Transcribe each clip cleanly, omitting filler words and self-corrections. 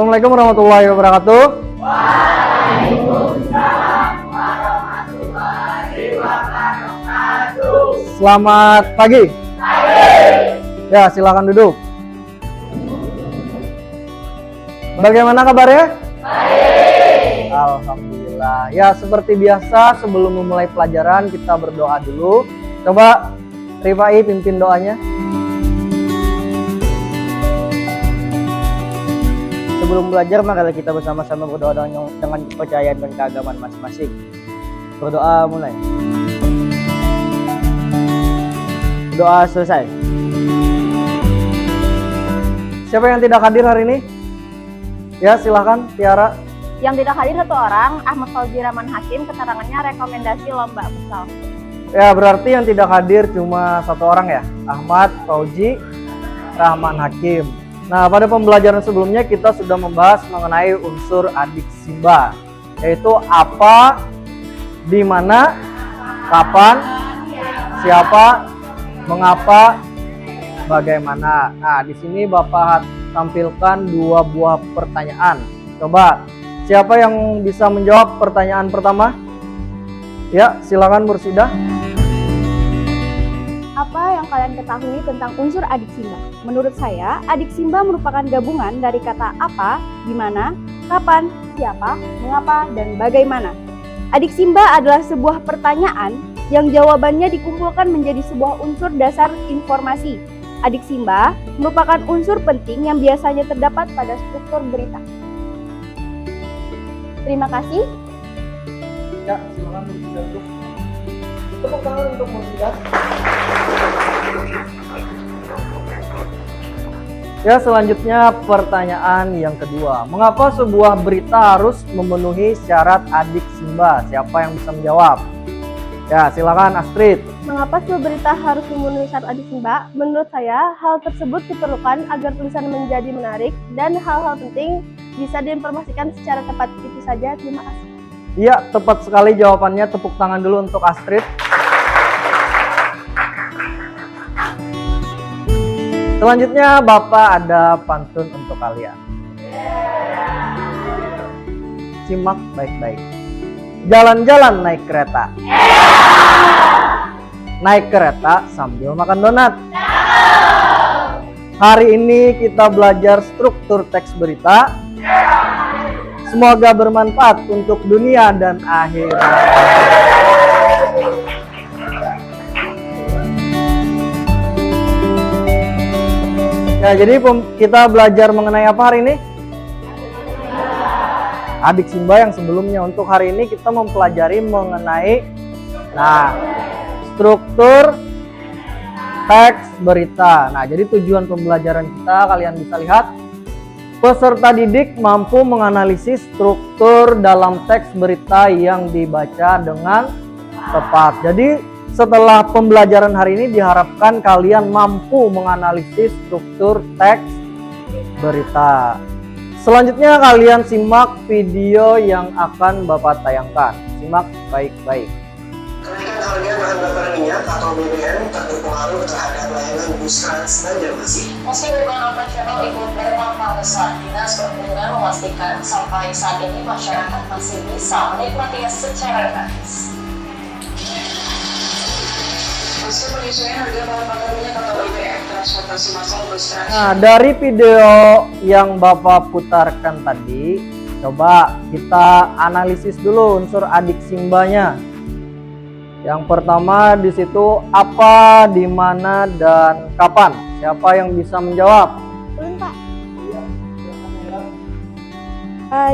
Assalamualaikum warahmatullahi wabarakatuh. Selamat pagi. Ya, silakan duduk. Bagaimana kabarnya? Baik. Alhamdulillah. Ya, seperti biasa sebelum memulai pelajaran kita berdoa dulu. Coba Rifai pimpin doanya. Sebelum belajar, mari kita bersama-sama berdoa dengan kepercayaan dan keagamaan masing-masing. Berdoa mulai. Doa selesai. Siapa yang tidak hadir hari ini? Ya, silakan Tiara. Yang tidak hadir satu orang, Ahmad Fauzi Rahman Hakim, keterangannya rekomendasi lomba futsal. Ya, berarti yang tidak hadir cuma satu orang ya, Ahmad Fauzi Rahman Hakim. Nah, pada pembelajaran sebelumnya kita sudah membahas mengenai unsur adik Simba, yaitu apa, di mana, kapan, siapa, mengapa, bagaimana. Nah, di sini Bapak tampilkan dua buah pertanyaan. Coba, siapa yang bisa menjawab pertanyaan pertama? Ya, silakan Mursidah. Apa yang kalian ketahui tentang unsur adik Simba? Menurut saya, adik Simba merupakan gabungan dari kata apa, di mana, kapan, siapa, mengapa, dan bagaimana. Adik Simba adalah sebuah pertanyaan yang jawabannya dikumpulkan menjadi sebuah unsur dasar informasi. Adik Simba merupakan unsur penting yang biasanya terdapat pada struktur berita. Terima kasih. Ya, silakan Mursidah duduk. Tepuk tangan untuk Mursidah. Ya, selanjutnya pertanyaan yang kedua. Mengapa sebuah berita harus memenuhi syarat adik Simba? Siapa yang bisa menjawab? Ya, silakan Astrid. Mengapa sebuah berita harus memenuhi syarat adik Simba? Menurut saya, hal tersebut diperlukan agar tulisan menjadi menarik dan hal-hal penting bisa diinformasikan secara tepat. Itu saja, terima kasih. Iya, tepat sekali jawabannya. Tepuk tangan dulu untuk Astrid. Selanjutnya Bapak ada pantun untuk kalian. Simak baik-baik. Jalan-jalan naik kereta. Naik kereta sambil makan donat. Hari ini kita belajar struktur teks berita. Semoga bermanfaat untuk dunia dan akhirat. Ya, jadi kita belajar mengenai apa hari ini? Adik Simba yang sebelumnya. Untuk hari ini kita mempelajari mengenai struktur teks berita. Nah, jadi tujuan pembelajaran kita kalian bisa lihat, peserta didik mampu menganalisis struktur dalam teks berita yang dibaca dengan tepat. Jadi setelah pembelajaran hari ini diharapkan kalian mampu menganalisis struktur teks berita. Selanjutnya kalian simak video yang akan Bapak tayangkan. Simak baik-baik. Kenaikan harga bahan bakar minyak atau BBM tak berpengaruh terhadap layanan bus Trans Banjarmasin. Meski beban operasional ikut bertambah besar, Dinas Perhubungan memastikan sampai saat ini masyarakat masih bisa menikmatinya secara gratis. Meski penyesuaian harga bahan bakar minyak atau BBM transportasi massal bus Trans. Nah, dari video yang Bapak putarkan tadi, coba kita analisis dulu unsur adik Simbanya. Yang pertama di situ apa, di mana, dan kapan. Siapa yang bisa menjawab? Belum, Pak.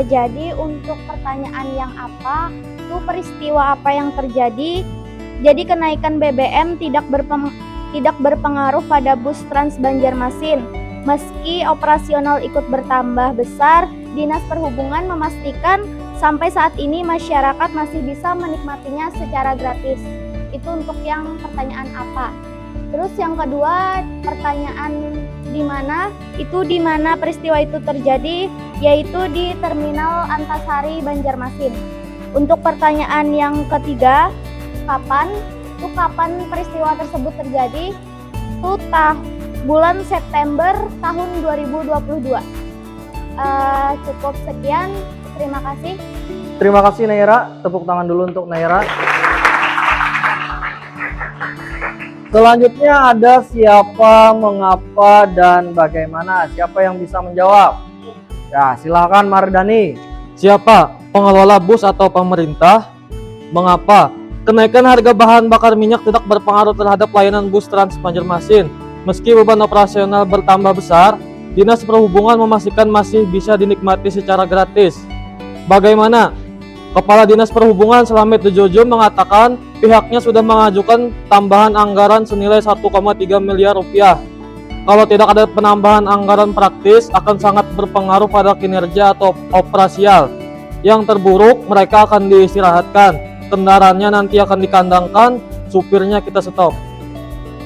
Jadi untuk pertanyaan yang apa, itu peristiwa apa yang terjadi. Jadi kenaikan BBM tidak berpengaruh pada bus Trans Banjarmasin. Meski operasional ikut bertambah besar, Dinas Perhubungan memastikan sampai saat ini masyarakat masih bisa menikmatinya secara gratis. Itu untuk yang pertanyaan apa. Terus yang kedua, pertanyaan di mana? Itu di mana peristiwa itu terjadi, yaitu di Terminal Antasari Banjarmasin. Untuk pertanyaan yang ketiga, kapan? Itu kapan peristiwa tersebut terjadi? Itu bulan September tahun 2022. Cukup sekian. Terima kasih. Terima kasih Naira. Tepuk tangan dulu untuk Naira. Selanjutnya ada siapa, mengapa, dan bagaimana. Siapa yang bisa menjawab? Ya, silakan Mardani. Siapa? Pengelola bus atau pemerintah? Mengapa? Kenaikan harga bahan bakar minyak tidak berpengaruh terhadap layanan bus Trans Banjarmasin. Meski beban operasional bertambah besar, Dinas Perhubungan memastikan masih bisa dinikmati secara gratis. Bagaimana? Kepala Dinas Perhubungan Slamet Jojo mengatakan pihaknya sudah mengajukan tambahan anggaran senilai 1,3 miliar rupiah. Kalau tidak ada penambahan anggaran praktis akan sangat berpengaruh pada kinerja atau operasial. Yang terburuk, mereka akan diistirahatkan. Kendaraannya nanti akan dikandangkan, supirnya kita stop.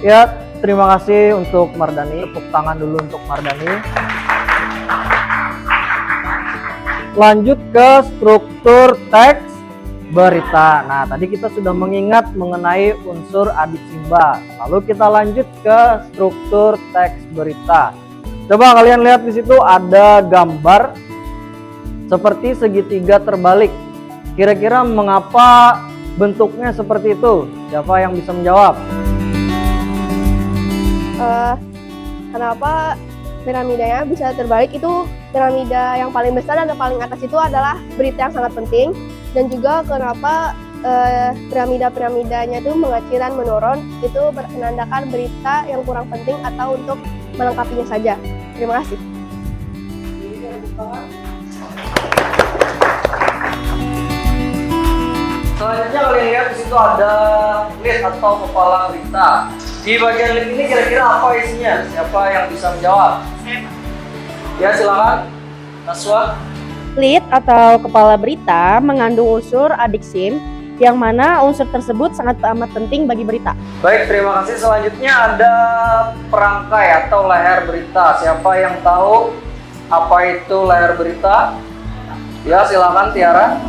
Ya, terima kasih untuk Mardani. Tepuk tangan dulu untuk Mardani. Lanjut ke struktur teks berita. Nah, tadi kita sudah mengingat mengenai unsur adiksimba. Lalu kita lanjut ke struktur teks berita. Coba kalian lihat di situ ada gambar seperti segitiga terbalik. Kira-kira mengapa bentuknya seperti itu? Siapa yang bisa menjawab? Kenapa piramidanya bisa terbalik? Itu piramida yang paling besar dan yang paling atas itu adalah berita yang sangat penting, dan juga kenapa piramidanya itu mengecil dan menurun, itu menandakan berita yang kurang penting atau untuk melengkapinya saja. Terima kasih. Selanjutnya kalian lihat di situ ada lead atau kepala berita. Di bagian lead ini kira-kira apa isinya? Siapa yang bisa menjawab? Ya, silakan. Naswa. Lead atau kepala berita mengandung unsur adiksim yang mana unsur tersebut sangat amat penting bagi berita. Baik, terima kasih. Selanjutnya ada perangkai atau leher berita. Siapa yang tahu apa itu leher berita? Ya, silakan Tiara.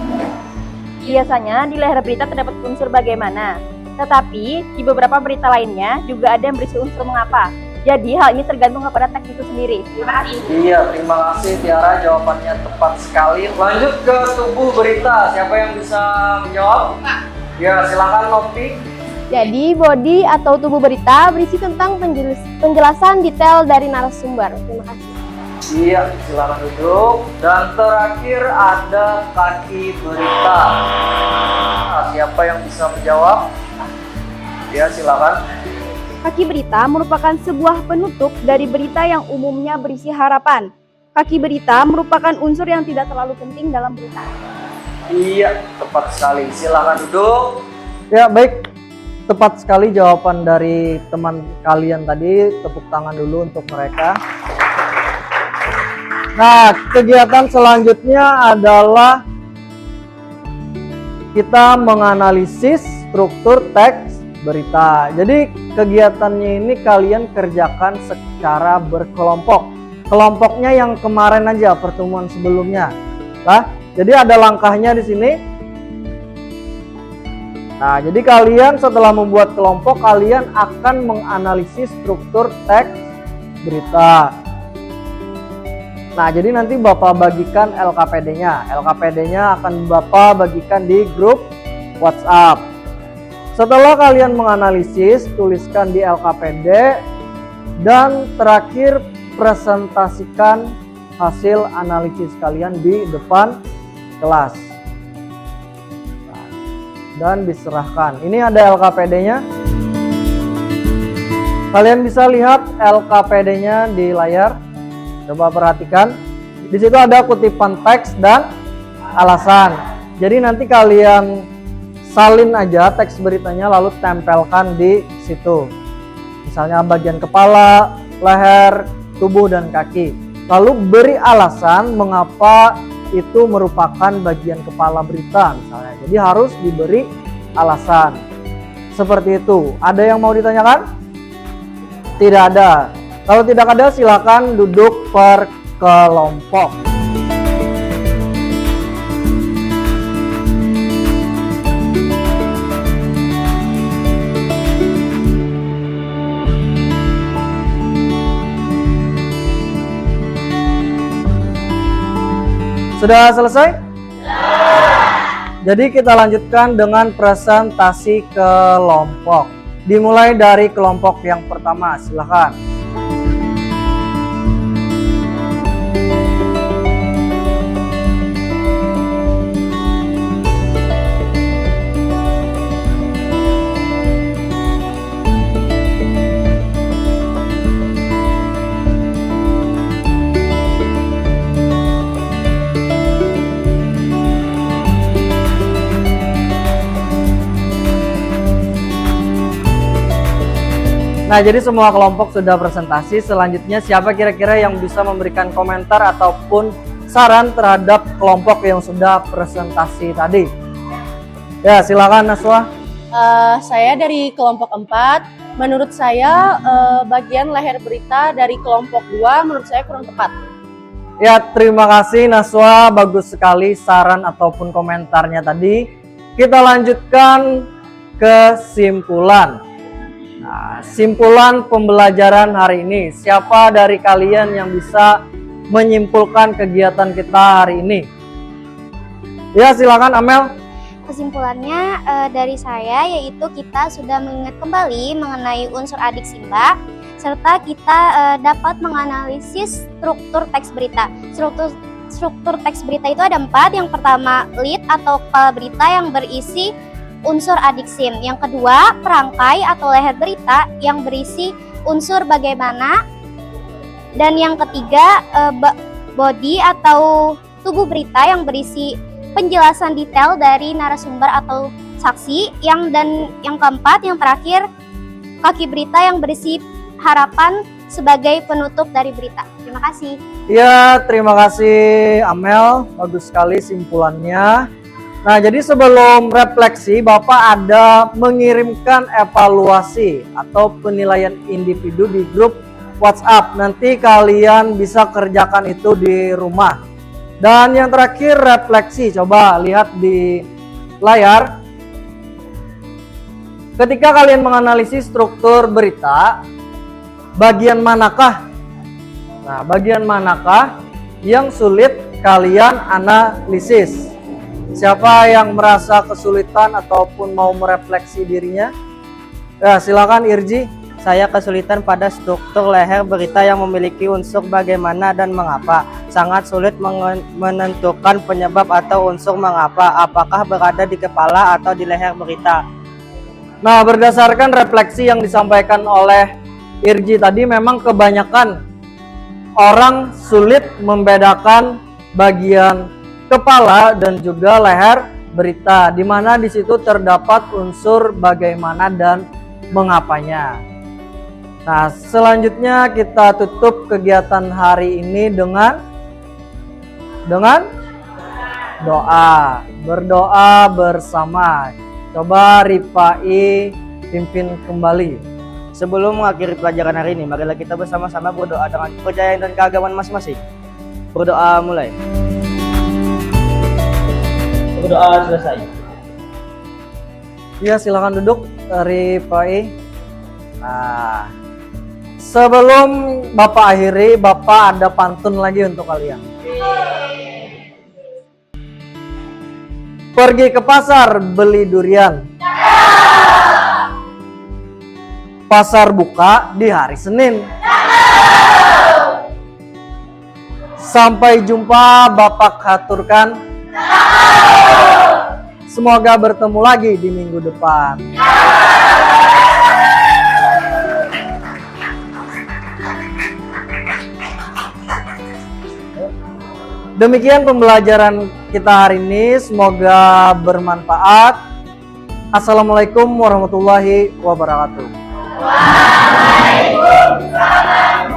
Biasanya di leher berita terdapat unsur bagaimana, tetapi di beberapa berita lainnya juga ada yang berisi unsur mengapa. Jadi hal ini tergantung kepada teks itu sendiri. Terima kasih. Iya, terima kasih Tiara, jawabannya tepat sekali. Lanjut ke tubuh berita. Siapa yang bisa menjawab? Ya, silakan Novi. Jadi body atau tubuh berita berisi tentang penjelasan detail dari narasumber. Terima kasih. Iya, silakan duduk. Dan terakhir ada kaki berita. Nah, siapa yang bisa menjawab? Ya, silakan. Kaki berita merupakan sebuah penutup dari berita yang umumnya berisi harapan. Kaki berita merupakan unsur yang tidak terlalu penting dalam berita. Iya, tepat sekali. Silakan duduk. Ya, baik. Tepat sekali jawaban dari teman kalian tadi. Tepuk tangan dulu untuk mereka. Nah, kegiatan selanjutnya adalah kita menganalisis struktur teks berita. Jadi kegiatannya ini kalian kerjakan secara berkelompok. Kelompoknya yang kemarin aja pertemuan sebelumnya. Nah, jadi ada langkahnya di sini. Nah, jadi kalian setelah membuat kelompok, kalian akan menganalisis struktur teks berita. Nah, jadi nanti Bapak bagikan LKPD-nya. LKPD-nya akan Bapak bagikan di grup WhatsApp. Setelah kalian menganalisis, tuliskan di LKPD, dan terakhir presentasikan hasil analisis kalian di depan kelas. Dan diserahkan. Ini ada LKPD-nya. Kalian bisa lihat LKPD-nya di layar. Coba perhatikan. Di situ ada kutipan teks dan alasan. Jadi nanti kalian salin aja teks beritanya lalu tempelkan di situ. Misalnya bagian kepala, leher, tubuh, dan kaki. Lalu beri alasan mengapa itu merupakan bagian kepala berita misalnya. Jadi harus diberi alasan. Seperti itu. Ada yang mau ditanyakan? Tidak ada. Kalau tidak ada, silakan duduk per kelompok. Sudah selesai? Jadi kita lanjutkan dengan presentasi kelompok. Dimulai dari kelompok yang pertama, silakan. Nah, jadi semua kelompok sudah presentasi. Selanjutnya siapa kira-kira yang bisa memberikan komentar ataupun saran terhadap kelompok yang sudah presentasi tadi? Ya, silakan Naswa. Saya dari kelompok 4. Menurut saya bagian leher berita dari kelompok 2 menurut saya kurang tepat. Ya, terima kasih Naswa, bagus sekali saran ataupun komentarnya tadi. Kita lanjutkan kesimpulan. Nah, simpulan pembelajaran hari ini. Siapa dari kalian yang bisa menyimpulkan kegiatan kita hari ini? Ya, silakan Amel. Kesimpulannya dari saya yaitu kita sudah mengingat kembali mengenai unsur adik Simba, serta kita dapat menganalisis struktur teks berita. Struktur teks berita itu ada 4. Yang pertama, lead atau kepala berita yang berisi unsur adik sim. Yang kedua, perangkai atau leher berita yang berisi unsur bagaimana. Dan yang ketiga, body atau tubuh berita yang berisi penjelasan detail dari narasumber atau saksi. Yang keempat, yang terakhir, kaki berita yang berisi harapan sebagai penutup dari berita. Terima kasih. Ya, terima kasih Amel, bagus sekali simpulannya. Nah, jadi sebelum refleksi, Bapak ada mengirimkan evaluasi atau penilaian individu di grup WhatsApp. Nanti kalian bisa kerjakan itu di rumah. Dan yang terakhir refleksi, coba lihat di layar. Ketika kalian menganalisis struktur berita, bagian manakah? Nah, bagian manakah yang sulit kalian analisis? Siapa yang merasa kesulitan ataupun mau merefleksi dirinya? Ya, silakan Irji. Saya kesulitan pada struktur leher berita yang memiliki unsur bagaimana dan mengapa. Sangat sulit menentukan penyebab atau unsur mengapa, apakah berada di kepala atau di leher berita. Nah, berdasarkan refleksi yang disampaikan oleh Irji tadi, memang kebanyakan orang sulit membedakan bagian kepala dan juga leher berita, di mana di situ terdapat unsur bagaimana dan mengapanya. Nah, selanjutnya kita tutup kegiatan hari ini dengan doa. Berdoa bersama. Coba Rifai pimpin kembali. Sebelum mengakhiri pelajaran hari ini, marilah kita bersama-sama berdoa dengan kepercayaan dan keagamaan masing-masing. Berdoa mulai. Berdoa selesai. Ya, silakan duduk Rifai. Nah, sebelum Bapak akhiri, Bapak ada pantun lagi untuk kalian. Pergi ke pasar beli durian. Pasar buka di hari Senin. Sampai jumpa, Bapak haturkan. Semoga bertemu lagi di minggu depan. Demikian pembelajaran kita hari ini, semoga bermanfaat. Assalamualaikum warahmatullahi wabarakatuh. Waalaikumsalam.